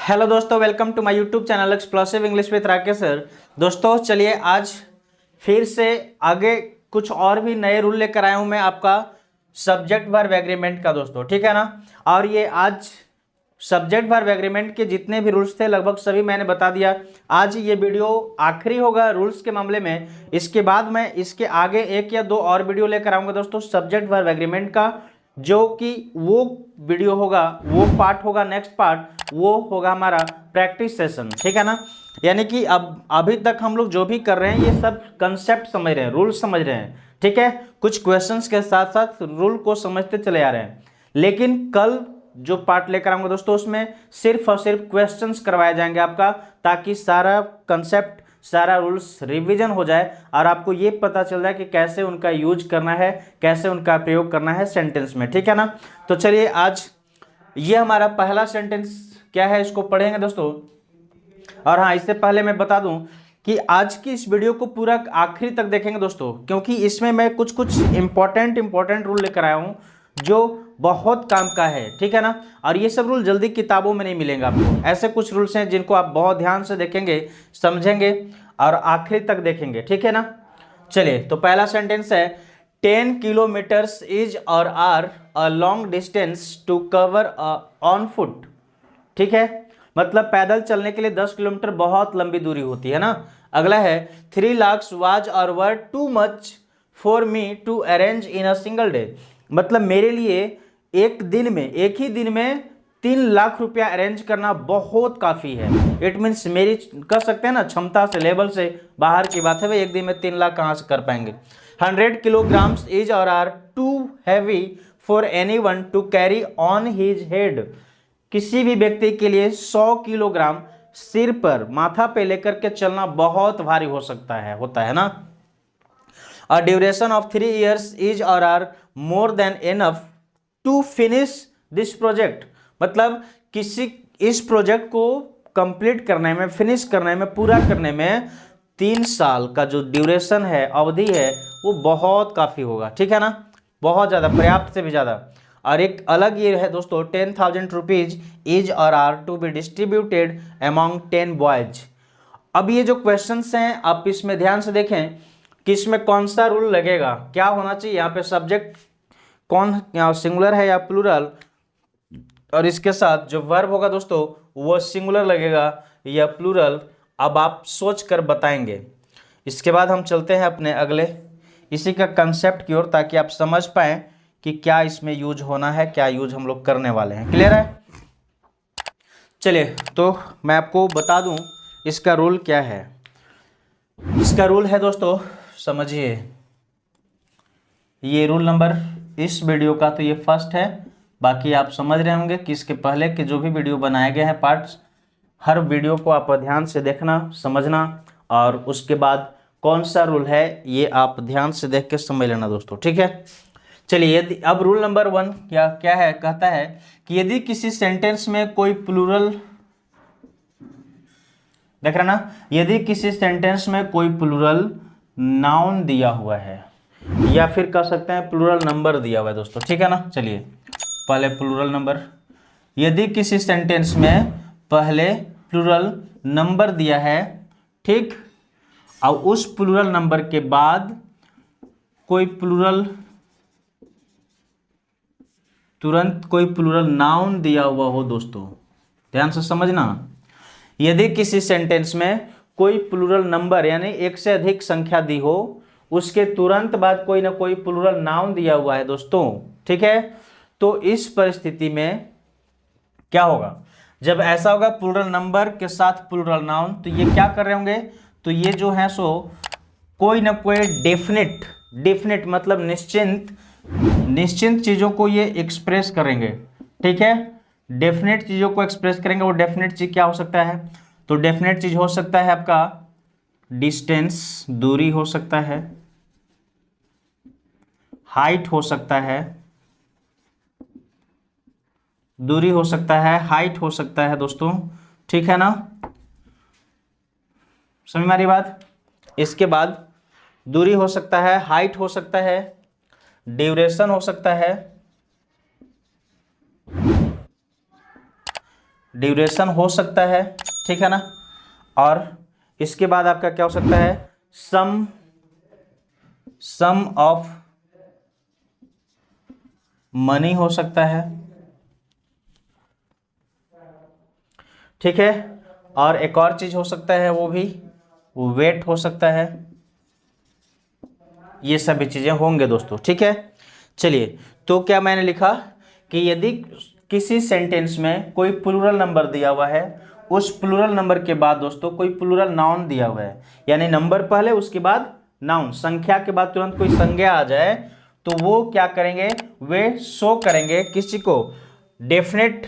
Hello दोस्तों, welcome to my YouTube channel explosive English with Rakesh sir. दोस्तों चलिए आज फिर से आगे कुछ और भी नए रूल लेकर आया हूं मैं आपका सब्जेक्ट वर्ब एग्रीमेंट का दोस्तों, ठीक है ना। और ये आज सब्जेक्ट वर्ब एग्रीमेंट के जितने भी रूल्स थे लगभग सभी मैंने बता दिया। आज ये वीडियो आखिरी होगा रूल्स के मामले में। इसके बाद मैं इसके आगे एक या दो और वीडियो लेकर आऊंगा दोस्तों सब्जेक्ट वर्ब एग्रीमेंट का, जो कि वो वीडियो होगा, वो पार्ट होगा, नेक्स्ट पार्ट वो होगा हमारा प्रैक्टिस सेशन, ठीक है ना। यानी कि अब अभी तक हम लोग जो भी कर रहे हैं ये सब कंसेप्ट समझ रहे हैं, रूल समझ रहे हैं, ठीक है। कुछ क्वेश्चंस के साथ साथ रूल को समझते चले आ रहे हैं। लेकिन कल जो पार्ट लेकर आऊंगा दोस्तों उसमें सिर्फ और सिर्फ क्वेश्चंस करवाए जाएंगे आपका, ताकि सारा कंसेप्ट सारा रूल्स रिवीजन हो जाए और आपको ये पता चल जाए कि कैसे उनका यूज करना है, कैसे उनका प्रयोग करना है सेंटेंस में, ठीक है ना। तो चलिए आज ये हमारा पहला सेंटेंस क्या है इसको पढ़ेंगे दोस्तों। और हाँ, इससे पहले मैं बता दूं कि आज की इस वीडियो को पूरा आखिरी तक देखेंगे दोस्तों, क्योंकि इसमें मैं कुछ इंपॉर्टेंट रूल लेकर आया हूं जो बहुत काम का है, ठीक है ना। और ये सब रूल जल्दी किताबों में नहीं मिलेंगे आपको। ऐसे कुछ रूल्स हैं जिनको आप बहुत ध्यान से देखेंगे, समझेंगे और आखिरी तक देखेंगे, ठीक है ना। चलिए तो पहला सेंटेंस है 10 kilometres is or are a long distance to cover on foot, ठीक है। मतलब पैदल चलने के लिए 10 किलोमीटर बहुत लंबी दूरी होती है ना। अगला है 3 lakhs was or were too much for me to arrange in a single day. मतलब मेरे लिए एक ही दिन में 3 लाख रुपया अरेंज करना बहुत काफ़ी है। इट मीन्स मेरी कर सकते हैं ना क्षमता से, लेवल से बाहर की बात है भाई, एक दिन में 3 लाख कहाँ से कर पाएंगे। 100 kilograms is or are too heavy for any one to carry on his head. किसी भी व्यक्ति के लिए 100 किलोग्राम सिर पर, माथा पे लेकर के चलना बहुत भारी हो सकता है, होता है ना। A duration of 3 years is or are more than enough to finish this project। मतलब किसी इस प्रोजेक्ट को कंप्लीट करने में, फिनिश करने में, पूरा करने में 3 साल का जो ड्यूरेशन है, अवधि है, वो बहुत काफ़ी होगा, ठीक है ना। बहुत ज़्यादा, पर्याप्त से भी ज़्यादा। और एक अलग ये है दोस्तों 10,000 rupees is or are to be distributed among 10 boys. अब ये जो क्वेश्चंस हैं आप इसमें ध्यान से देखें कि इसमें कौन सा रूल लगेगा, क्या होना चाहिए यहाँ पे, सब्जेक्ट कौन सिंगुलर है या प्लूरल, और इसके साथ जो वर्ब होगा दोस्तों वो सिंगुलर लगेगा या प्लूरल। अब आप सोच कर बताएंगे। इसके बाद हम चलते हैं अपने अगले इसी का कंसेप्ट की ओर, ताकि आप समझ पाएं कि क्या इसमें यूज होना है, क्या यूज हम लोग करने वाले हैं। क्लियर है? चलिए तो मैं आपको बता दूं इसका रूल क्या है। इसका रूल है दोस्तों, समझिए, ये रूल नंबर इस वीडियो का तो ये फर्स्ट है। बाकी आप समझ रहे होंगे कि इसके पहले के जो भी वीडियो बनाए गए हैं पार्ट्स, हर वीडियो को आप ध्यान से देखना, समझना, और उसके बाद कौन सा रूल है ये आप ध्यान से देख के समझ लेना दोस्तों, ठीक है। चलिए यदि अब रूल नंबर 1 क्या क्या है, कहता है कि यदि किसी सेंटेंस में कोई प्लूरल, देख रहे ना, यदि किसी सेंटेंस में कोई प्लूरल नाउन दिया हुआ है या फिर कह सकते हैं प्लूरल नंबर दिया हुआ है दोस्तों, ठीक है ना। चलिए पहले प्लूरल नंबर, यदि किसी सेंटेंस में पहले प्लूरल नंबर दिया है, ठीक, और उस प्लूरल नंबर के बाद कोई प्लूरल, तुरंत कोई प्लूरल नाउन दिया हुआ हो दोस्तों, ध्यान से समझना। यदि किसी सेंटेंस में कोई प्लूरल नंबर यानी एक से अधिक संख्या दी हो, उसके तुरंत बाद कोई ना कोई प्लूरल नाउन दिया हुआ है दोस्तों, ठीक है। तो इस परिस्थिति में क्या होगा, जब ऐसा होगा प्लूरल नंबर के साथ प्लूरल नाउन, तो ये क्या कर रहे होंगे, तो ये जो है सो कोई ना कोई डेफिनेट मतलब निश्चिंत चीजों को ये एक्सप्रेस करेंगे, ठीक है। डेफिनेट चीजों को एक्सप्रेस करेंगे। वो डेफिनेट चीज क्या हो सकता है, तो डेफिनेट चीज हो सकता है आपका डिस्टेंस, दूरी हो सकता है, हाइट हो सकता है, दूरी हो सकता है, हाइट हो सकता है दोस्तों, ठीक है ना। समझ में आ रही बात? इसके बाद दूरी हो सकता है, हाइट हो सकता है, ड्यूरेशन हो सकता है, ड्यूरेशन हो सकता है, ठीक है ना। और इसके बाद आपका क्या हो सकता है, सम ऑफ मनी हो सकता है, ठीक है। और एक और चीज हो सकता है, वो भी वेट हो सकता है। ये सभी चीजें होंगे दोस्तों, ठीक है। चलिए, तो क्या मैंने लिखा कि यदि किसी सेंटेंस में कोई प्लूरल नंबर दिया हुआ है, उस प्लूरल नंबर के बाद दोस्तों कोई प्लूरल नाउन दिया हुआ है, यानी नंबर पहले उसके बाद नाउन, संख्या के बाद तुरंत कोई संज्ञा आ जाए, तो वो क्या करेंगे, वे शो करेंगे किसी को, डेफिनेट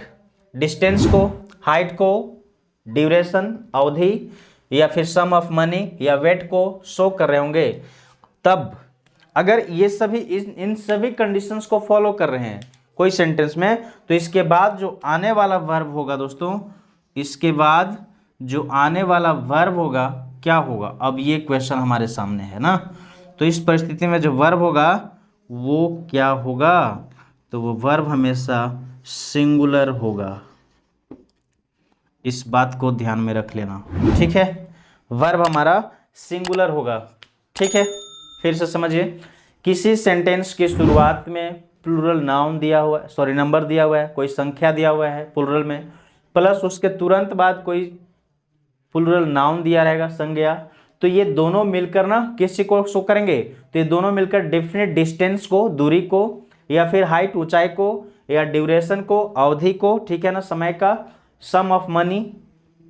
डिस्टेंस को, हाइट को, ड्यूरेशन अवधि, या फिर सम ऑफ मनी या वेट को शो कर रहे होंगे। तब अगर ये सभी इन सभी कंडीशंस को फॉलो कर रहे हैं कोई सेंटेंस में, तो इसके बाद जो आने वाला वर्ब होगा दोस्तों, इसके बाद जो आने वाला वर्ब होगा क्या होगा, अब ये क्वेश्चन हमारे सामने है ना। तो इस परिस्थिति में जो वर्ब होगा वो क्या होगा, तो वो वर्ब हमेशा सिंगुलर होगा। इस बात को ध्यान में रख लेना, ठीक है। वर्ब हमारा सिंगुलर होगा, ठीक है। फिर से समझिए, किसी सेंटेंस की शुरुआत में प्लूरल नाउन दिया हुआ है, सॉरी नंबर दिया हुआ है, कोई संख्या दिया हुआ है प्लूरल में, प्लस उसके तुरंत बाद कोई प्लूरल नाउन दिया रहेगा, संज्ञा, तो ये दोनों मिलकर ना किसी को शो करेंगे, तो ये दोनों मिलकर डेफिनेट डिस्टेंस को, दूरी को, या फिर हाइट ऊंचाई को, या ड्यूरेशन को, अवधि को, ठीक है ना, समय का, सम ऑफ मनी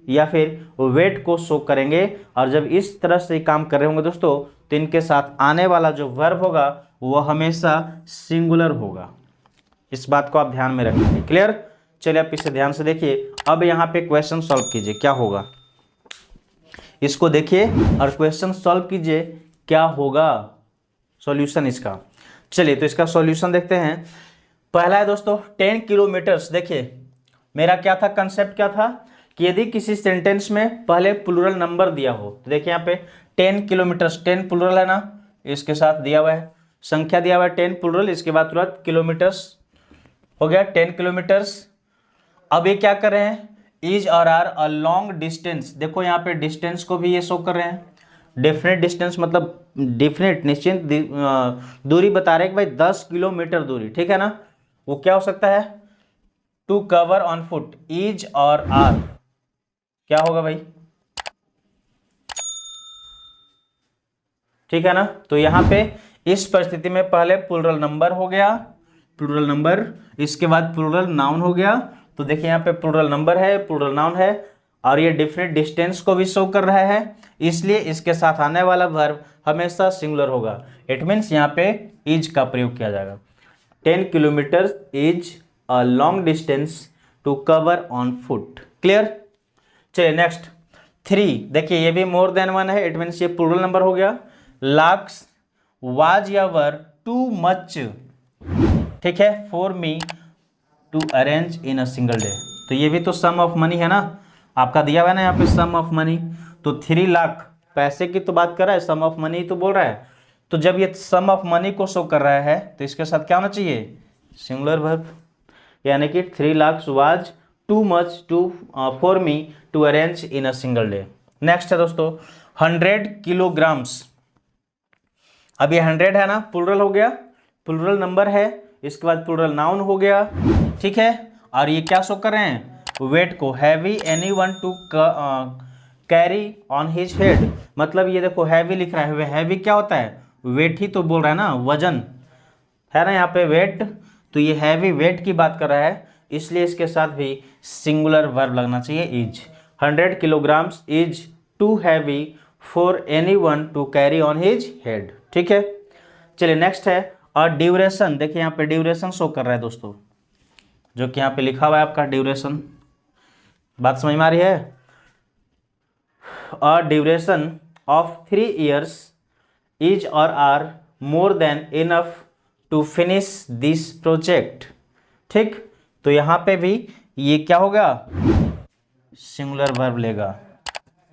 या फिर वेट को शो करेंगे। और जब इस तरह से काम कर रहे होंगे दोस्तों, तो इनके साथ आने वाला जो वर्ब होगा वो हमेशा सिंगुलर होगा। इस बात को आप ध्यान में रखेंगे, क्लियर। चलिए आप इसे ध्यान से देखिए। अब यहाँ पे क्वेश्चन सॉल्व कीजिए, क्या होगा, इसको देखिए और क्वेश्चन सॉल्व कीजिए, क्या होगा सॉल्यूशन इसका। चलिए तो इसका सॉल्यूशन देखते हैं। पहला है दोस्तों 10 किलोमीटर्स। देखिए मेरा क्या था, कंसेप्ट क्या था कि यदि किसी सेंटेंस में पहले प्लूरल नंबर दिया हो, तो देखिए यहाँ पे 10 किलोमीटर्स, 10 प्लूरल है ना, इसके साथ दिया हुआ है, संख्या दिया हुआ है 10 प्लूरल, इसके बाद तुरंत किलोमीटर्स हो गया 10 किलोमीटर्स। अब ये क्या कर रहे हैं, is or are a long distance. देखो यहाँ पे डिस्टेंस को भी ये शो कर रहे हैं, डेफिनेट डिस्टेंस मतलब डेफिनेट निश्चित दूरी बता रहे हैं कि भाई 10 किलोमीटर दूरी, ठीक है ना। वो क्या हो सकता है, to cover on foot, is or are क्या होगा भाई, ठीक है ना। तो यहां पे इस परिस्थिति में पहले प्लूरल नंबर हो गया, प्लूरल नंबर, इसके बाद प्लूरल नाउन हो गया। तो देखिए यहाँ पे प्लूरल नंबर है, प्लूरल नाउन है, और ये डिफरेंट डिस्टेंस को भी शो कर रहा है, इसलिए इसके साथ आने वाला वर्ब हमेशा सिंगुलर होगा। इट मीन्स यहाँ पे इज का प्रयोग किया जाएगा। 10 kilometre is a long distance to cover on foot, clear. चलिए नेक्स्ट 3, देखिए ये भी मोर देन 1 है, इट मीन्स ये प्लूरल नंबर हो गया। लाक्स वाज या वर टू मच, ठीक है, for me to arrange in a single day. तो ये भी तो सम ऑफ मनी है ना, आपका दिया हुआ है ना यहाँ पे सम ऑफ मनी। तो 3 लाख पैसे की तो बात कर रहा है, सम ऑफ मनी तो बोल रहा है। तो जब ये सम ऑफ मनी को शो कर रहा है तो इसके साथ क्या होना चाहिए, सिंगुलर वर्ब, यानी कि 3 lakh was too much too for me to arrange in a single day. Next है दोस्तों 100 किलोग्राम्स। अब ये 100 है ना, प्लूरल हो गया, प्लूरल नंबर है, इसके बाद प्लूरल नाउन हो गया, ठीक है। और ये क्या शो कर रहे हैं, वेट को, heavy anyone to carry on his head. मतलब ये देखो हैवी लिख रहा है, हैवी क्या होता है, वेट ही तो बोल रहा है ना, वजन है ना यहाँ पे वेट, तो ये हैवी वेट की बात कर रहा है, इसलिए इसके साथ भी सिंगुलर वर्ब लगना चाहिए, is. 100 kilograms is too heavy for anyone to carry on his head, ठीक है। चलिए नेक्स्ट है और ड्यूरेशन। देखिए यहाँ पे ड्यूरेशन शो कर रहा है दोस्तों, जो कि यहाँ पे लिखा हुआ है आपका ड्यूरेशन, बात समझ में आ रही है। और duration of 3 years is or are more than enough to finish this project, ठीक। तो यहाँ पे भी ये क्या होगा, सिंगुलर वर्ब लेगा,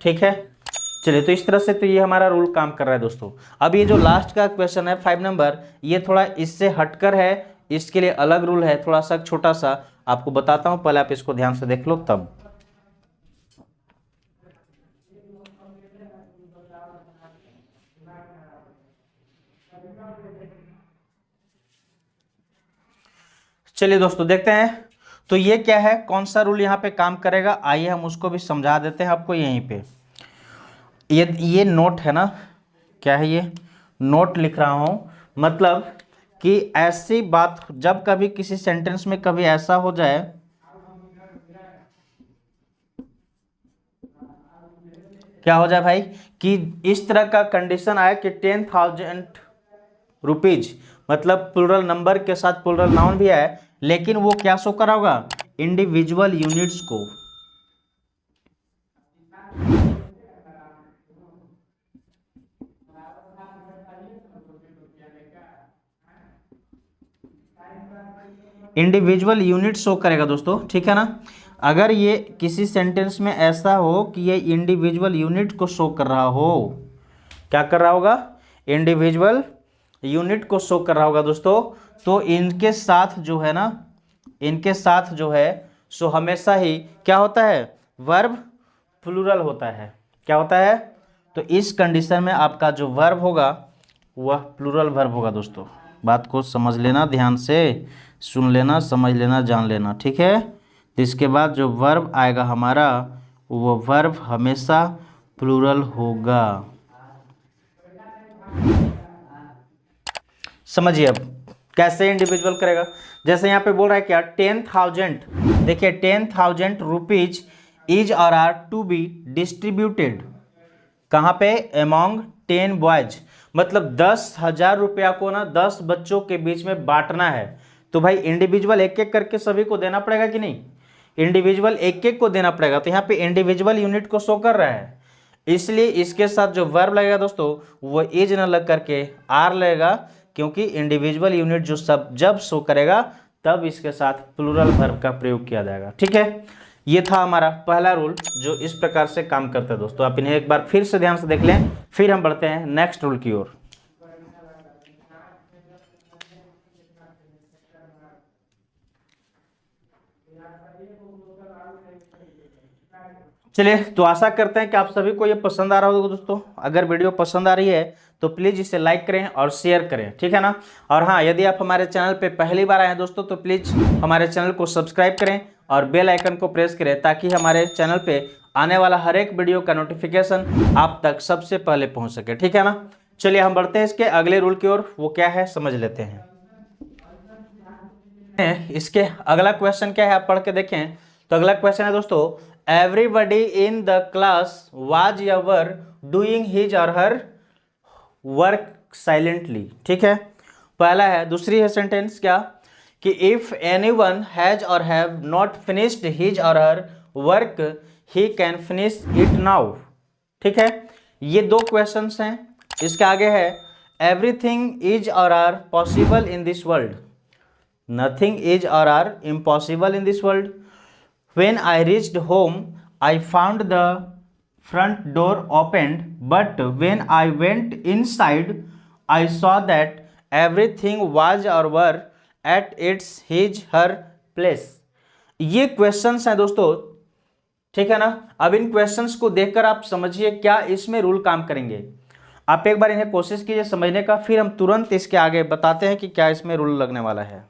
ठीक है। चलिए तो इस तरह से तो ये हमारा रूल काम कर रहा है दोस्तों। अब ये जो लास्ट का क्वेश्चन है 5 नंबर, ये थोड़ा इससे हटकर है, इसके लिए अलग रूल है, थोड़ा सा छोटा सा आपको बताता हूँ, पहले आप इसको ध्यान से देख लो तब। चलिए दोस्तों देखते हैं तो ये क्या है, कौन सा रूल यहाँ पे काम करेगा, आइए हम उसको भी समझा देते हैं आपको यहीं पे। ये नोट है ना, क्या है ये, नोट लिख रहा हूँ, मतलब कि ऐसी बात जब कभी किसी सेंटेंस में कभी ऐसा हो जाए, क्या हो जाए भाई, कि इस तरह का कंडीशन आए कि 10,000 रुपीज, मतलब प्लूरल नंबर के साथ प्लूरल नाउन भी आए, लेकिन वो क्या शो करा होगा, इंडिविजुअल यूनिट्स को। इंडिविजुअल यूनिट शो करेगा दोस्तों, ठीक है ना। अगर ये किसी सेंटेंस में ऐसा हो कि ये इंडिविजुअल यूनिट को शो कर रहा हो, क्या कर रहा होगा, इंडिविजुअल यूनिट को शो कर रहा होगा दोस्तों, तो इनके साथ जो है ना, इनके साथ जो है सो हमेशा ही क्या होता है, वर्ब प्लूरल होता है। क्या होता है, तो इस कंडीशन में आपका जो वर्ब होगा वह प्लूरल वर्ब होगा दोस्तों। बात को समझ लेना, ध्यान से सुन लेना, समझ लेना, जान लेना, ठीक है। तो इसके बाद जो वर्ब आएगा हमारा, वो वर्ब हमेशा प्लूरल होगा। समझिए अब कैसे इंडिविजुअल करेगा। जैसे यहाँ पे बोल रहा है क्या, 10,000, देखिए 10,000 rupees is or are to be distributed, कहाँ पे, अमॉन्ग 10 बॉयज, मतलब 10,000 रुपया को ना 10 बच्चों के बीच में बांटना है। तो भाई इंडिविजुअल एक एक करके सभी को देना पड़ेगा कि नहीं, इंडिविजुअल एक एक को देना पड़ेगा। तो यहाँ पे इंडिविजुअल यूनिट को शो कर रहा है, इसलिए इसके साथ जो वर्ब लगेगा दोस्तों वो इज न लग करके आर लगेगा, क्योंकि इंडिविजुअल यूनिट जो सब जब शो करेगा तब इसके साथ प्लूरल वर्ब का प्रयोग किया जाएगा, ठीक है। ये था हमारा पहला रूल जो इस प्रकार से काम करता है दोस्तों। आप इन्हें एक बार फिर से ध्यान से देख लें, फिर हम बढ़ते हैं नेक्स्ट रूल की ओर। चलिए, तो आशा करते हैं कि आप सभी को ये पसंद आ रहा होगा दोस्तों। अगर वीडियो पसंद आ रही है तो प्लीज़ इसे लाइक करें और शेयर करें, ठीक है ना। और हाँ, यदि आप हमारे चैनल पे पहली बार आए हैं दोस्तों तो प्लीज़ हमारे चैनल को सब्सक्राइब करें और बेल आइकन को प्रेस करें, ताकि हमारे चैनल पे आने वाला हर एक वीडियो का नोटिफिकेशन आप तक सबसे पहले पहुँच सके, ठीक है ना। चलिए हम बढ़ते हैं इसके अगले रूल की ओर, वो क्या है समझ लेते हैं। इसके अगला क्वेश्चन क्या है, आप पढ़ के देखें। तो अगला क्वेश्चन है दोस्तों, everybody in the class was ever doing his or her work silently, ठीक है। पहला है, दूसरी है सेंटेंस क्या, कि if anyone has or have not finished his or her work he can finish it now, ठीक है। ये दो क्वेश्चंस हैं। इसके आगे है, everything is or are possible in this world, nothing is or are impossible in this world. When I reached home, I found the front door opened, but when I went inside, I saw that everything was or were at its his her place. ये questions हैं दोस्तों, ठीक है ना। अब इन questions को देखकर आप समझिए क्या इसमें रूल काम करेंगे। आप एक बार इन्हें कोशिश कीजिए समझने का, फिर हम तुरंत इसके आगे बताते हैं कि क्या इसमें रूल लगने वाला है।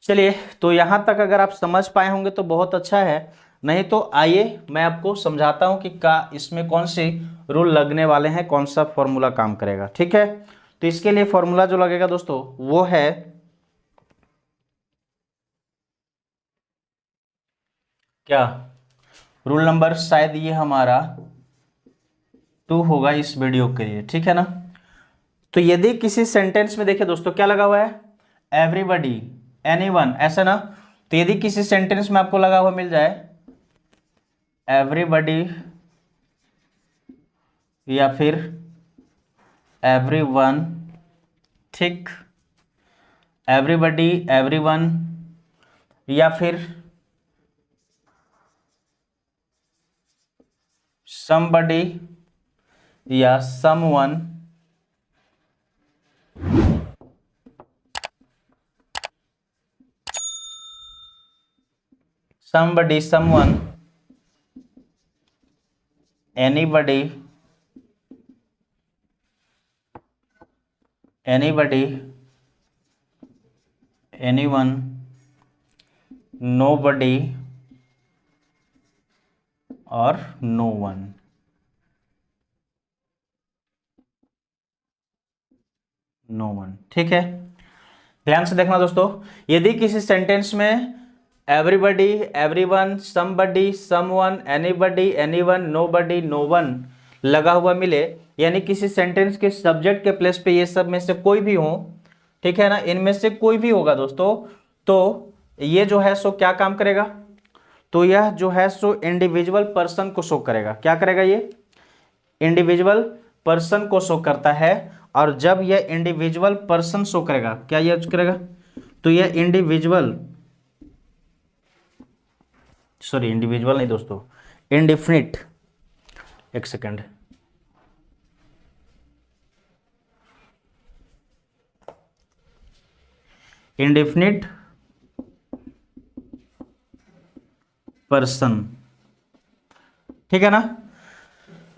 चलिए, तो यहाँ तक अगर आप समझ पाए होंगे तो बहुत अच्छा है, नहीं तो आइए मैं आपको समझाता हूँ कि का इसमें कौन से रूल लगने वाले हैं, कौन सा फॉर्मूला काम करेगा, ठीक है। तो इसके लिए फॉर्मूला जो लगेगा दोस्तों वो है, क्या, रूल नंबर शायद ये हमारा 2 होगा इस वीडियो के लिए, ठीक है ना। तो यदि किसी सेंटेंस में देखिए दोस्तों क्या लगा हुआ है, एवरीबडी, एनीवन, ऐसा ना। तो यदि किसी सेंटेंस में आपको लगा हुआ मिल जाए एवरीबडी या फिर एवरीवन, ठीक, एवरीबडी, एवरीवन या फिर समबडी या someone, somebody, someone anybody, anyone, nobody और no one। ठीक है, ध्यान से देखना दोस्तों। यदि किसी सेंटेंस में everybody, everyone, somebody, someone, anybody, anyone, nobody, no one लगा हुआ मिले, यानी किसी सेंटेंस के सब्जेक्ट के प्लेस पे ये सब में से कोई भी हो, ठीक है ना, इनमें से कोई भी होगा दोस्तों, तो ये जो है सो क्या काम करेगा, तो यह जो है सो इंडिविजुअल पर्सन को शो करेगा। क्या करेगा, ये इंडिविजुअल पर्सन को शो करता है। और जब यह इंडिविजुअल पर्सन शो करेगा, क्या यह करेगा, तो यह इंडिविजुअल नहीं दोस्तों, इंडिफिनिट, एक सेकंड, इंडिफिनिट पर्सन, ठीक है ना।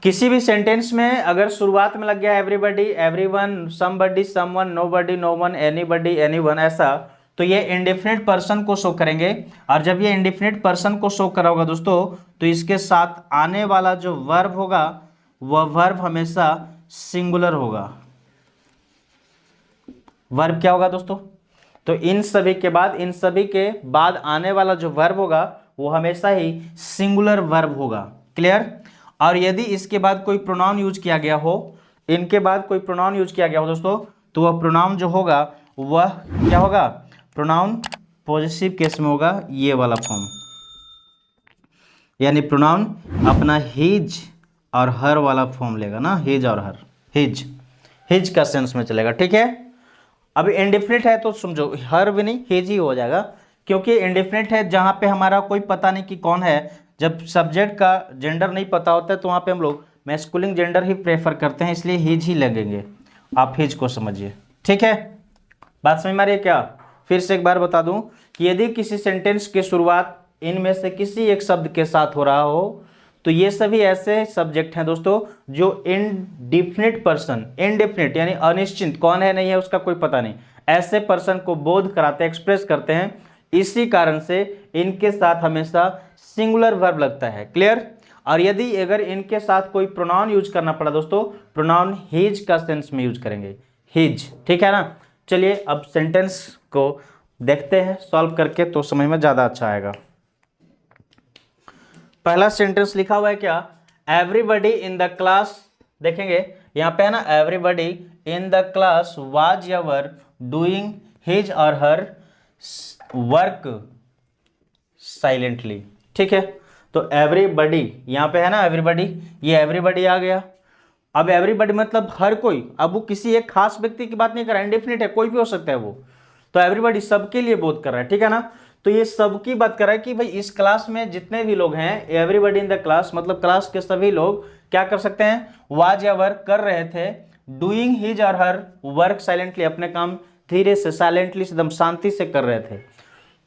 किसी भी सेंटेंस में अगर शुरुआत में लग गया everybody, everyone, somebody, someone, nobody, no one, anybody, anyone, ऐसा, तो ये इंडिफिनिट पर्सन को शो करेंगे। और जब ये इंडिफिनिट पर्सन को शो करा होगा दोस्तों, तो इसके साथ आने वाला जो वर्ब होगा वह वर्ब हमेशा सिंगुलर होगा। वर्ब क्या होगा दोस्तों, तो इन सभी के बाद आने वाला जो वर्ब होगा वो हमेशा ही सिंगुलर वर्ब होगा। क्लियर। और यदि इसके बाद कोई प्रोनाउन यूज किया गया हो, इनके बाद कोई प्रोनाउन यूज किया गया हो दोस्तों, तो वह प्रोनाउन जो होगा वह क्या होगा, प्रोनाउन पॉजिटिव केस में होगा ये वाला फॉर्म, यानी प्रोनाउन अपना हिज और हर वाला फॉर्म लेगा ना, हिज और हर, हिज का सेंस में चलेगा। ठीक है, अभी इंडिफिनिट है तो समझो हर भी नहीं, हिज ही हो जाएगा, क्योंकि इंडिफिनिट है जहाँ पे हमारा कोई पता नहीं कि कौन है। जब सब्जेक्ट का जेंडर नहीं पता होता है तो वहाँ पे हम लोग मैस्कुलिन जेंडर ही प्रेफर करते हैं, इसलिए हिज ही लगेंगे। आप हिज को समझिए। ठीक है, बात समझ में आ रही है क्या। फिर से एक बार बता दूं कि यदि किसी सेंटेंस की शुरुआत इनमें से किसी एक शब्द के साथ हो रहा हो, तो ये सभी ऐसे सब्जेक्ट हैं दोस्तों जो इनडिफिनिट पर्सन, इनडिफिनिट यानी अनिश्चित, कौन है नहीं है उसका कोई पता नहीं, ऐसे पर्सन को बोध कराते हैं, एक्सप्रेस करते हैं। इसी कारण से इनके साथ हमेशा सिंगुलर वर्ब लगता है। क्लियर। और यदि अगर इनके साथ कोई प्रोनाउन यूज करना पड़ा दोस्तों, प्रोनाउन हिज का सेंस में यूज करेंगे, हिज। ठीक है ना। चलिए अब सेंटेंस को देखते हैं सॉल्व करके, तो समझ में ज्यादा अच्छा आएगा। पहला सेंटेंस लिखा हुआ है क्या, एवरीबडी इन द क्लास, देखेंगे यहाँ पे है ना, everybody in the class was ever doing his or her work silently. ठीक है, तो एवरीबडी यहाँ पे है ना, एवरीबडी, ये एवरीबडी आ गया। अब एवरीबडी मतलब हर कोई, अब वो किसी एक खास व्यक्ति की बात नहीं कर रहा है, इंडेफिनिट है, कोई भी हो सकता है वो, तो एवरीबडी सबके लिए बोध कर रहा है। ठीक है ना, तो ये सबकी बात कर रहा है कि भाई इस क्लास में जितने भी लोग हैं, एवरीबडी इन द क्लास मतलब क्लास के सभी लोग क्या कर सकते हैं, वाज या वर्क कर रहे थे, doing his or her work silently, अपने काम धीरे से, साइलेंटली, एकदम शांति से कर रहे थे।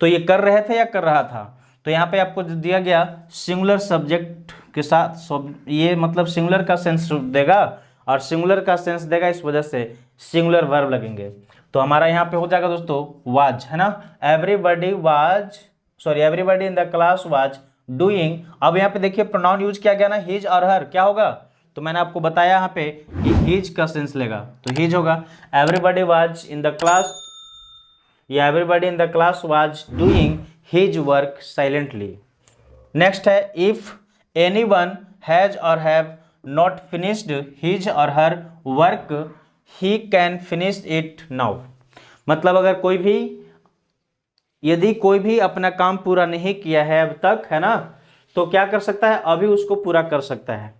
तो ये कर रहे थे या कर रहा था, तो यहाँ पे आपको दिया गया सिंगुलर सब्जेक्ट के साथ, ये मतलब सिंगुलर का सेंस देगा और सिंगुलर का सेंस देगा, इस वजह से सिंगुलर वर्ब लगेंगे। तो हमारा यहाँ पे हो जाएगा दोस्तों वाज, है ना, everybody was, sorry everybody in the class was doing. अब यहाँ पे देखिए प्रोनाउन यूज किया गया ना, हिज और हर, क्या होगा, तो मैंने आपको बताया यहाँ पे कि हिज का सेंस लेगा, तो हिज होगा। Everybody was in the class, या everybody in the class was doing his work silently. Next है, if anyone has or have not finished his or her work he can finish it now. मतलब अगर कोई भी, यदि कोई भी अपना काम पूरा नहीं किया है अब तक, है ना, तो क्या कर सकता है, अभी उसको पूरा कर सकता है।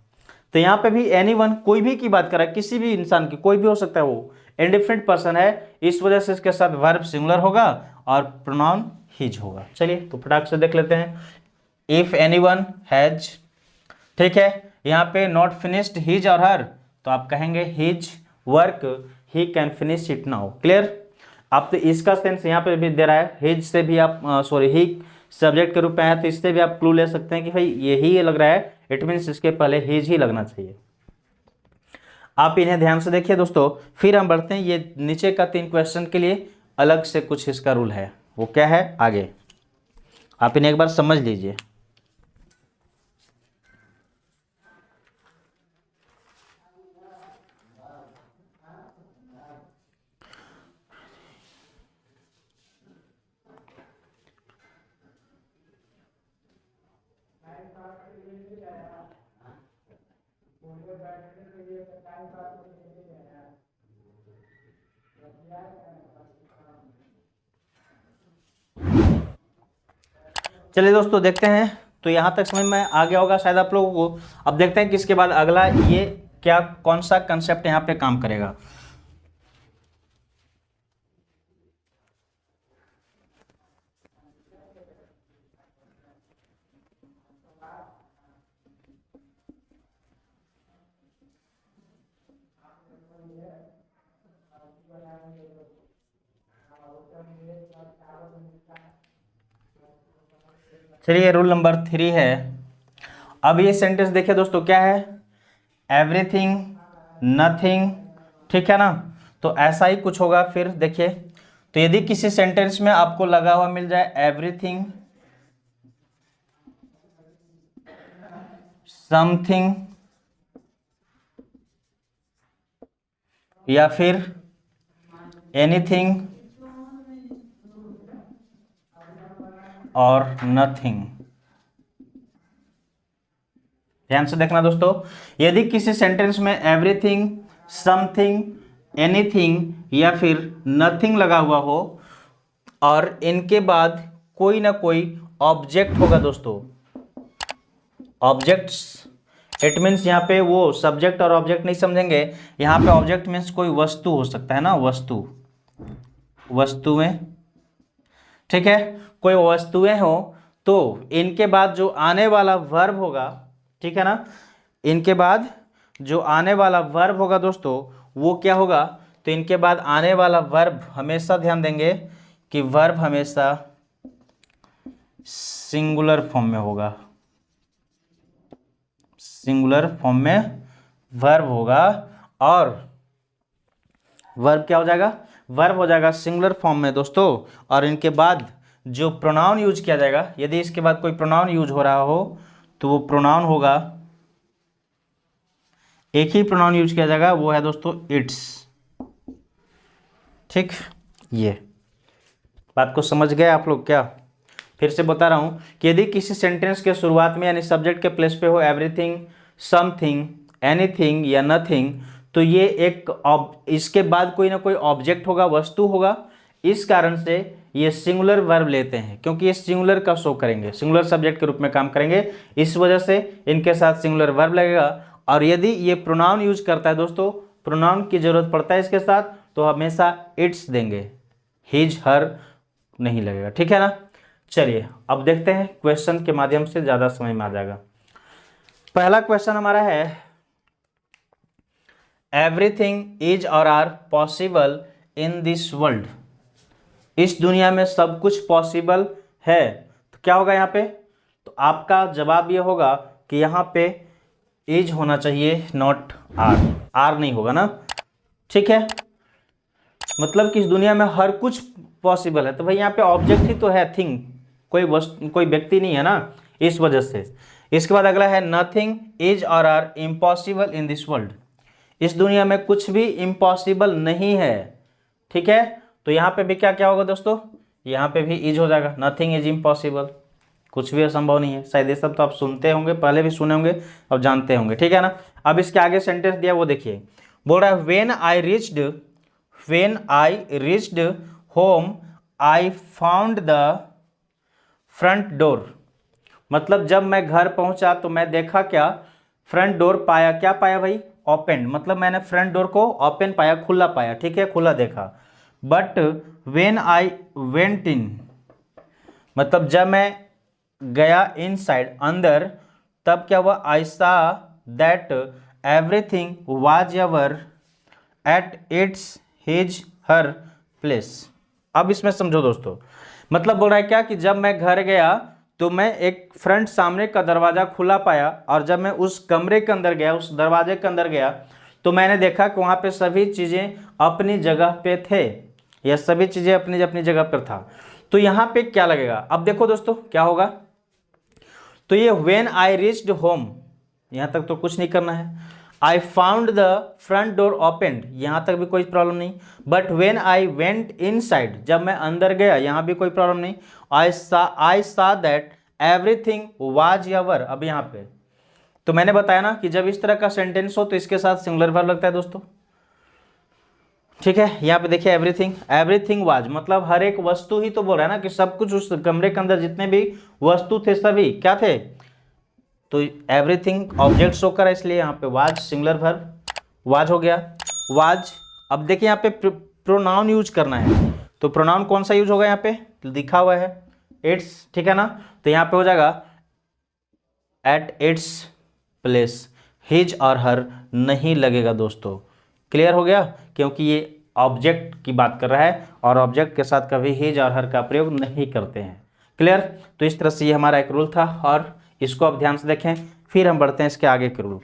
तो यहाँ पे भी एनीवन, कोई भी की बात कर रहा है, किसी भी इंसान की, कोई भी हो सकता है, वो इंडिफरेंट पर्सन है, इस वजह से इसके साथ वर्ब सिंगुलर होगा और प्रोनाउन हिज होगा। चलिए तो फटाक से देख लेते हैं। इफ एनीवन हैज, ठीक है, यहाँ पे नॉट फिनिश्ड हिज और हर, तो आप कहेंगे his work he can finish it now. Clear. आप तो इसका सेंस यहाँ पे भी दे रहा है, हिज से भी आप, सॉरी ही सब्जेक्ट के रूप में है, तो इससे भी आप क्लू ले सकते हैं कि भाई यही लग रहा है इट मीन्स इसके पहले हिज ही लगना चाहिए। आप इन्हें ध्यान से देखिए दोस्तों। फिर हम बढ़ते हैं ये नीचे का 3 क्वेश्चन के लिए अलग से कुछ इसका रूल है, वो क्या है आगे आप इन्हें एक बार समझ लीजिए। चलिए दोस्तों देखते हैं। तो यहाँ तक समझ में आ गया होगा शायद आप लोगों को। अब देखते हैं कि इसके बाद अगला ये क्या कौन सा कंसेप्ट यहाँ पे काम करेगा। चलिए रूल नंबर 3 है। अब ये सेंटेंस देखिए दोस्तों क्या है, एवरीथिंग, नथिंग, ठीक है ना। तो ऐसा ही कुछ होगा। फिर देखिए, तो यदि किसी सेंटेंस में आपको लगा हुआ मिल जाए एवरीथिंग, समथिंग या फिर एनीथिंग और नथिंग, ध्यान से देखना दोस्तों। यदि किसी सेंटेंस में एवरीथिंग, समथिंग, एनीथिंग या फिर नथिंग लगा हुआ हो और इनके बाद कोई ना कोई ऑब्जेक्ट होगा दोस्तों, ऑब्जेक्ट्स, इट मीन्स यहाँ पे वो सब्जेक्ट और ऑब्जेक्ट नहीं समझेंगे। यहाँ पे ऑब्जेक्ट मीन्स कोई वस्तु हो सकता है ना, वस्तु, वस्तुएं, ठीक है, कोई वस्तुएं हो तो इनके बाद जो आने वाला वर्ब होगा, ठीक है ना, इनके बाद जो आने वाला वर्ब होगा दोस्तों वो क्या होगा। तो इनके बाद आने वाला वर्ब हमेशा ध्यान देंगे कि वर्ब हमेशा सिंगुलर फॉर्म में होगा, सिंगुलर फॉर्म में वर्ब होगा। और वर्ब क्या हो जाएगा, वर्ब हो जाएगा सिंगुलर फॉर्म में दोस्तों। और इनके बाद जो प्रोनाउन यूज किया जाएगा, यदि इसके बाद कोई प्रोनाउन यूज हो रहा हो तो वो प्रोनाउन होगा, एक ही प्रोनाउन यूज किया जाएगा, वो है दोस्तों इट्स, ठीक। ये बात को समझ गए आप लोग क्या। फिर से बता रहा हूं कि यदि किसी सेंटेंस के शुरुआत में यानी सब्जेक्ट के प्लेस पे हो एवरीथिंग, समथिंग, एनीथिंग या नथिंग, तो ये एक इसके बाद कोई ना कोई ऑब्जेक्ट होगा, वस्तु होगा। इस कारण से ये सिंगुलर वर्ब लेते हैं, क्योंकि ये सिंगुलर का शो करेंगे, सिंगुलर सब्जेक्ट के रूप में काम करेंगे, इस वजह से इनके साथ सिंगुलर वर्ब लगेगा। और यदि ये प्रोनाउन यूज करता है दोस्तों, प्रोनाउन की जरूरत पड़ता है इसके साथ, तो हमेशा इट्स देंगे, हिज, हर नहीं लगेगा, ठीक है ना। चलिए अब देखते हैं क्वेश्चन के माध्यम से, ज्यादा समझ में आ जाएगा। पहला क्वेश्चन हमारा है everything is or are possible in this world. इस दुनिया में सब कुछ पॉसिबल है, तो क्या होगा यहाँ पे। तो आपका जवाब ये होगा कि यहाँ पे इज होना चाहिए, नॉट आर, आर नहीं होगा ना, ठीक है। मतलब कि इस दुनिया में हर कुछ पॉसिबल है, तो भाई यहाँ पे ऑब्जेक्ट ही तो है, थिंग, कोई वस्तु, कोई व्यक्ति नहीं है ना, इस वजह से। इसके बाद अगला है nothing is or are impossible in this world. इस दुनिया में कुछ भी इम्पॉसिबल नहीं है, ठीक है। तो यहाँ पे भी क्या क्या होगा दोस्तों, यहाँ पे भी इज हो जाएगा, नथिंग इज इम्पॉसिबल, कुछ भी असंभव नहीं है। शायद ये सब तो आप सुनते होंगे, पहले भी सुने होंगे, अब जानते होंगे, ठीक है ना। अब इसके आगे सेंटेंस दिया वो देखिए, बोल रहा है when I reached home I found the front door. मतलब जब मैं घर पहुंचा तो मैं देखा क्या, फ्रंट डोर पाया, क्या पाया भाई, ओपन, मतलब मैंने फ्रंट डोर को ओपन पाया, खुला पाया, ठीक है, खुला देखा। But when I went in, मतलब जब मैं गया इनसाइड, अंदर, तब क्या हुआ, आई सा that everything was ever at its his her place. अब इसमें समझो दोस्तों, मतलब बोल रहा है क्या कि जब मैं घर गया तो मैं एक फ्रंट सामने का दरवाज़ा खुला पाया, और जब मैं उस कमरे के अंदर गया, उस दरवाजे के अंदर गया, तो मैंने देखा कि वहाँ पे सभी चीज़ें अपनी जगह पे थे, या सभी चीज़ें अपनी अपनी जगह पर था। तो यहाँ पे क्या लगेगा, अब देखो दोस्तों क्या होगा। तो ये व्हेन आई रीच्ड होम, यहाँ तक तो कुछ नहीं करना है। I found the front door opened, यहाँ तक भी कोई प्रॉब्लम नहीं। But when I went inside, जब मैं अंदर गया, यहाँ भी कोई प्रॉब्लम नहीं। आई सा दैट एवरीथिंग वाज योर, अब यहाँ पे तो मैंने बताया ना कि जब इस तरह का सेंटेंस हो तो इसके साथ सिंगुलर वर्ब लगता है दोस्तों। ठीक है, यहाँ पे देखिए एवरीथिंग वाज, मतलब हर एक वस्तु ही तो बोल रहा है ना कि सब कुछ, उस कमरे के अंदर जितने भी वस्तु थे सभी क्या थे, तो एवरीथिंग ऑब्जेक्ट शो करा, इसलिए यहाँ पे वाज सिंगुलर वर्ब, वाज हो गया वाज। अब देखिए यहाँ पे प्रोनाउन यूज करना है, तो प्रोनाउन कौन सा यूज होगा, यहाँ पे लिखा हुआ है इट्स, ठीक है ना। तो यहाँ पे हो जाएगा at its place, his or हर नहीं लगेगा दोस्तों। क्लियर हो गया, क्योंकि ये ऑब्जेक्ट की बात कर रहा है और ऑब्जेक्ट के साथ कभी हिज और हर का प्रयोग नहीं करते हैं। क्लियर, तो इस तरह से ये हमारा एक रूल था, और इसको आप ध्यान से देखें, फिर हम बढ़ते हैं इसके आगे के रूल।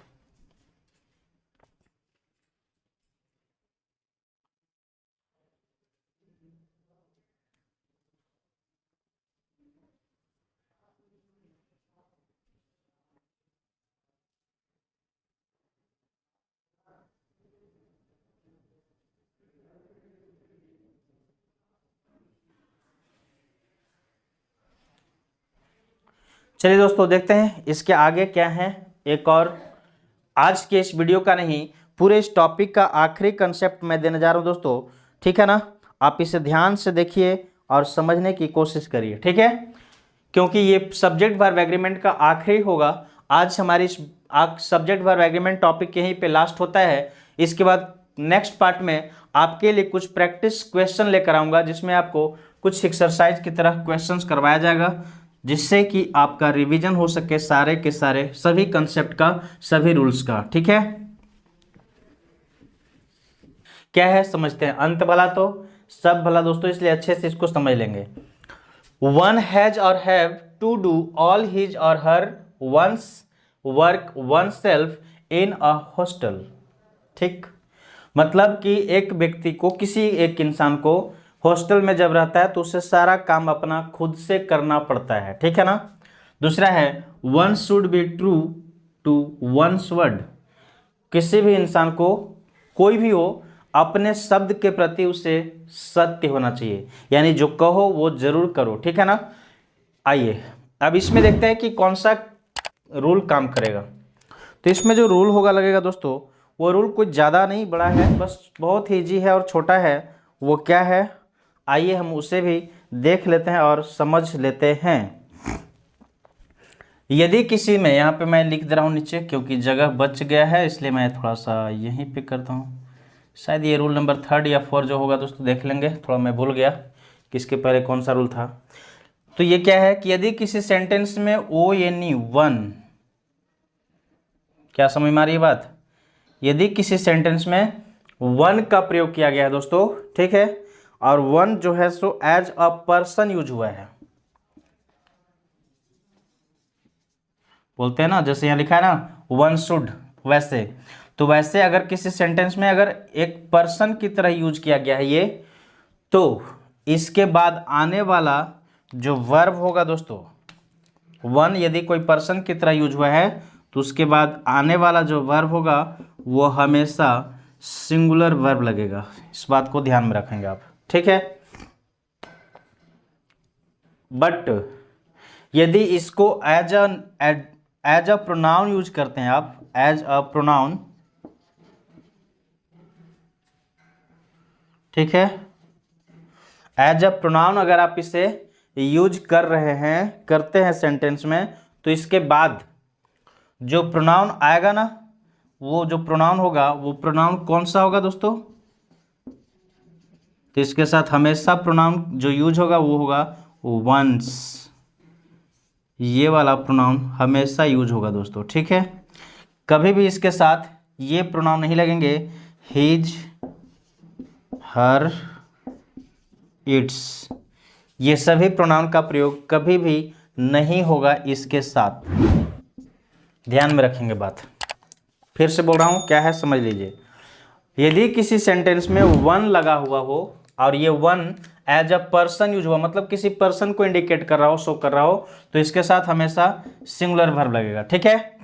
चलिए दोस्तों देखते हैं इसके आगे क्या है। एक और आज के इस वीडियो का नहीं, पूरे इस टॉपिक का आखिरी कंसेप्ट मैं देने जा रहा हूं दोस्तों, ठीक है ना। आप इसे ध्यान से देखिए और समझने की कोशिश करिए, ठीक है, क्योंकि ये सब्जेक्ट वर्ब एग्रीमेंट का आखिरी होगा। आज हमारी इस सब्जेक्ट वर्ब एग्रीमेंट टॉपिक यहीं पे लास्ट होता है। इसके बाद नेक्स्ट पार्ट में आपके लिए कुछ प्रैक्टिस क्वेश्चन लेकर आऊँगा, जिसमें आपको कुछ एक्सरसाइज की तरह क्वेश्चंस करवाया जाएगा, जिससे कि आपका रिवीजन हो सके सारे के सारे सभी कंसेप्ट का, सभी रूल्स का, ठीक है। क्या है समझते हैं, अंत भला तो सब भला दोस्तों, इसलिए अच्छे से इसको समझ लेंगे। One has or have to do all his or her one's work oneself in a hostel, ठीक। मतलब कि एक व्यक्ति को, किसी एक इंसान को हॉस्टल में जब रहता है तो उसे सारा काम अपना खुद से करना पड़ता है, ठीक है ना। दूसरा है one should be true to one's word, किसी भी इंसान को, कोई भी हो, अपने शब्द के प्रति उसे सत्य होना चाहिए, यानी जो कहो वो जरूर करो, ठीक है ना। आइए अब इसमें देखते हैं कि कौन सा रूल काम करेगा। तो इसमें जो रूल होगा लगेगा दोस्तों, वो रूल कुछ ज़्यादा नहीं बड़ा है, बस बहुत ही ईजी है और छोटा है। वो क्या है, आइए हम उसे भी देख लेते हैं और समझ लेते हैं। यदि किसी में, यहाँ पे मैं लिख दे रहा हूँ नीचे क्योंकि जगह बच गया है, इसलिए मैं थोड़ा सा यहीं पे करता हूँ। शायद ये रूल नंबर 3 या 4 जो होगा दोस्तों, देख लेंगे, थोड़ा मैं भूल गया कि इसके पहले कौन सा रूल था। तो ये क्या है कि यदि किसी सेंटेंस में ONE वन, क्या समझ में आ रही है बात, यदि किसी सेंटेंस में वन का प्रयोग किया गया है दोस्तों, ठीक है, और वन जो है सो एज अ पर्सन यूज हुआ है, बोलते हैं ना, जैसे यहाँ लिखा है ना वन शुड, वैसे तो वैसे अगर किसी सेंटेंस में अगर एक पर्सन की तरह यूज किया गया है ये, तो इसके बाद आने वाला जो वर्ब होगा दोस्तों, वन यदि कोई पर्सन की तरह यूज हुआ है तो उसके बाद आने वाला जो वर्ब होगा वो हमेशा सिंगुलर वर्ब लगेगा। इस बात को ध्यान में रखेंगे आप, ठीक है। बट यदि इसको एज अ प्रोनाउन यूज करते हैं आप, एज अ प्रोनाउन, ठीक है, एज अ प्रोनाउन अगर आप इसे यूज कर रहे हैं, करते हैं सेंटेंस में, तो इसके बाद जो प्रोनाउन आएगा ना, वो जो प्रोनाउन होगा वो प्रोनाउन कौन सा होगा दोस्तों, तो इसके साथ हमेशा प्रोनाउन जो यूज होगा वो होगा वंस, ये वाला प्रोनाउन हमेशा यूज होगा दोस्तों, ठीक है। कभी भी इसके साथ ये प्रोनाउन नहीं लगेंगे, हिज, हर, इट्स, ये सभी प्रोनाउन का प्रयोग कभी भी नहीं होगा इसके साथ। ध्यान में रखेंगे बात, फिर से बोल रहा हूं, क्या है समझ लीजिए। यदि किसी सेंटेंस में वन लगा हुआ हो और ये one as a person use हुआ, मतलब किसी पर्सन को इंडिकेट कर रहा हो, शो कर रहा हो, तो इसके साथ हमेशा सिंगुलर वर्ब लगेगा, ठीक है।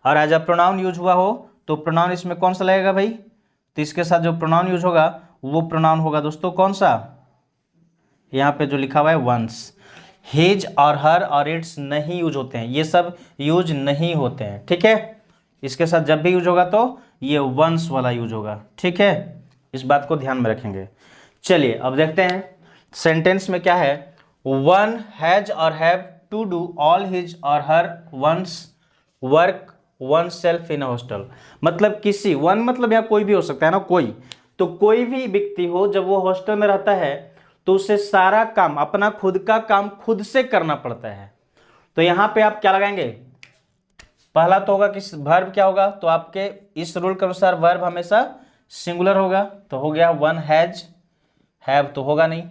और एज अ प्रोनाउन यूज हुआ हो तो प्रोनाउन इसमें कौन सा लगेगा भाई, तो इसके साथ जो प्रोनाउन यूज होगा वो प्रोनाउन होगा दोस्तों कौन सा, यहाँ पे जो लिखा हुआ है वंस। हिज और हर और इट्स नहीं यूज होते हैं, ये सब यूज नहीं होते हैं, ठीक है। इसके साथ जब भी यूज होगा तो ये वंस वाला यूज होगा, ठीक है। इस बात को ध्यान में रखेंगे। चलिए अब देखते हैं सेंटेंस में क्या है। One has or have to do all his or her one's work oneself in hostel. मतलब किसी, वन मतलब यहाँ कोई भी हो सकता है ना, कोई, तो कोई भी व्यक्ति हो जब वो हॉस्टल में रहता है तो उसे सारा काम, अपना खुद का काम खुद से करना पड़ता है। तो यहाँ पे आप क्या लगाएंगे, पहला तो होगा कि वर्ब क्या होगा, तो आपके इस रूल के अनुसार वर्ब हमेशा सिंगुलर होगा, तो हो गया वन हैज, हैव तो होगा नहीं।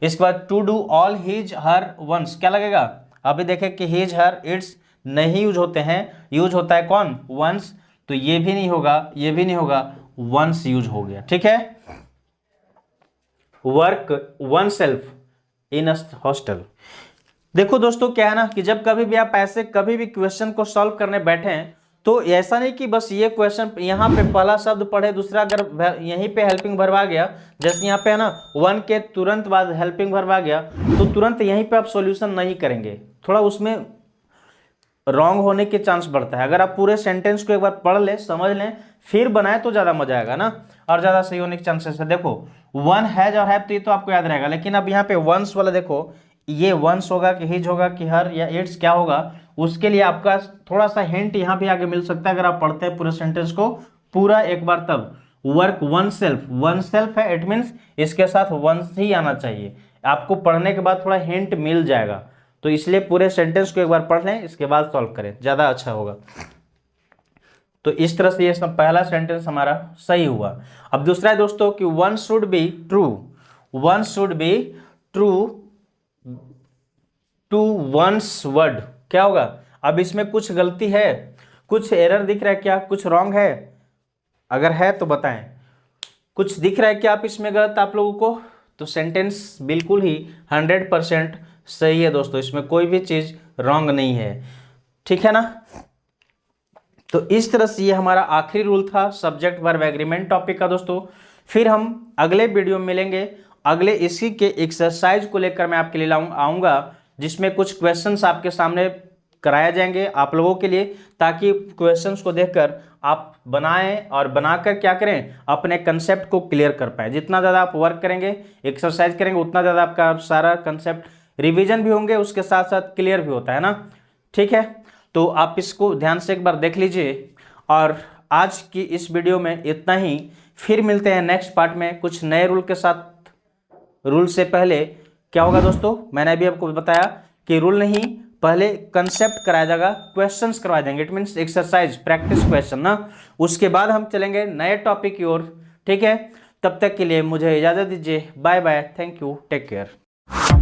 इसके बाद to do all his her ones, क्या लगेगा, अभी देखें कि हिज हर इट्स नहीं यूज होते हैं, यूज होता है कौन, वंस, तो ये भी नहीं होगा, ये भी नहीं होगा, वंस यूज हो गया, ठीक है। Work oneself in a hostel. देखो दोस्तों क्या है ना कि जब कभी भी आप ऐसे कभी भी क्वेश्चन को सॉल्व करने बैठे हैं तो ऐसा नहीं कि बस ये क्वेश्चन यहाँ पे पहला शब्द पढ़े, दूसरा अगर यहीं पे हेल्पिंग वर्ब आ गया, जैसे यहाँ पे है ना वन के तुरंत बाद हेल्पिंग वर्ब आ गया, तो तुरंत यहीं पे आप सॉल्यूशन नहीं करेंगे, थोड़ा उसमें रॉन्ग होने के चांस बढ़ता है। अगर आप पूरे सेंटेंस को एक बार पढ़ लें, समझ लें, फिर बनाए तो ज़्यादा मजा आएगा ना, और ज़्यादा सही होने के चांसेस है। देखो वन हैज और हैव तो ये तो आपको याद रहेगा, लेकिन अब यहाँ पे वंस वाला देखो, ये वंस होगा कि हिज होगा कि हर या इट्स क्या होगा, उसके लिए आपका थोड़ा सा हिंट यहाँ भी आगे मिल सकता है अगर आप पढ़ते हैं पूरे सेंटेंस को पूरा एक बार। तब वर्क वन सेल्फ है, इट मीन्स इसके साथ वंस ही आना चाहिए, आपको पढ़ने के बाद थोड़ा हिंट मिल जाएगा। तो इसलिए पूरे सेंटेंस को एक बार पढ़ लें, इसके बाद सॉल्व करें, ज़्यादा अच्छा होगा। तो इस तरह से ये पहला सेंटेंस हमारा सही हुआ। अब दूसरा है दोस्तों कि one should be true, one should be true to one's word, क्या होगा। अब इसमें कुछ गलती है, कुछ एरर दिख रहा है क्या, कुछ रॉन्ग है, अगर है तो बताएं। कुछ दिख रहा है क्या आप इसमें गलत आप लोगों को, तो सेंटेंस बिल्कुल ही 100% सही है दोस्तों, इसमें कोई भी चीज़ रॉन्ग नहीं है, ठीक है ना। तो इस तरह से ये हमारा आखिरी रूल था सब्जेक्ट वर्ब एग्रीमेंट टॉपिक का दोस्तों। फिर हम अगले वीडियो में मिलेंगे, अगले इसी के एक्सरसाइज को लेकर मैं आपके लिए आऊँगा, जिसमें कुछ क्वेश्चंस आपके सामने कराए जाएंगे आप लोगों के लिए, ताकि क्वेश्चंस को देखकर आप बनाएं और बनाकर क्या करें, अपने कंसेप्ट को क्लियर कर पाएं। जितना ज़्यादा आप वर्क करेंगे, एक्सरसाइज करेंगे, उतना ज़्यादा आपका सारा कंसेप्ट रिवीजन भी होंगे, उसके साथ साथ क्लियर भी होता है ना, ठीक है। तो आप इसको ध्यान से एक बार देख लीजिए। और आज की इस वीडियो में इतना ही, फिर मिलते हैं नेक्स्ट पार्ट में कुछ नए रूल के साथ। रूल से पहले क्या होगा दोस्तों, मैंने अभी आपको बताया कि रूल नहीं, पहले कंसेप्ट कराया जाएगा, क्वेश्चंस करवाए जाएंगे, it means exercise practice question ना, उसके बाद हम चलेंगे नए टॉपिक की ओर, ठीक है। तब तक के लिए मुझे इजाज़त दीजिए, bye bye, thank you, take care.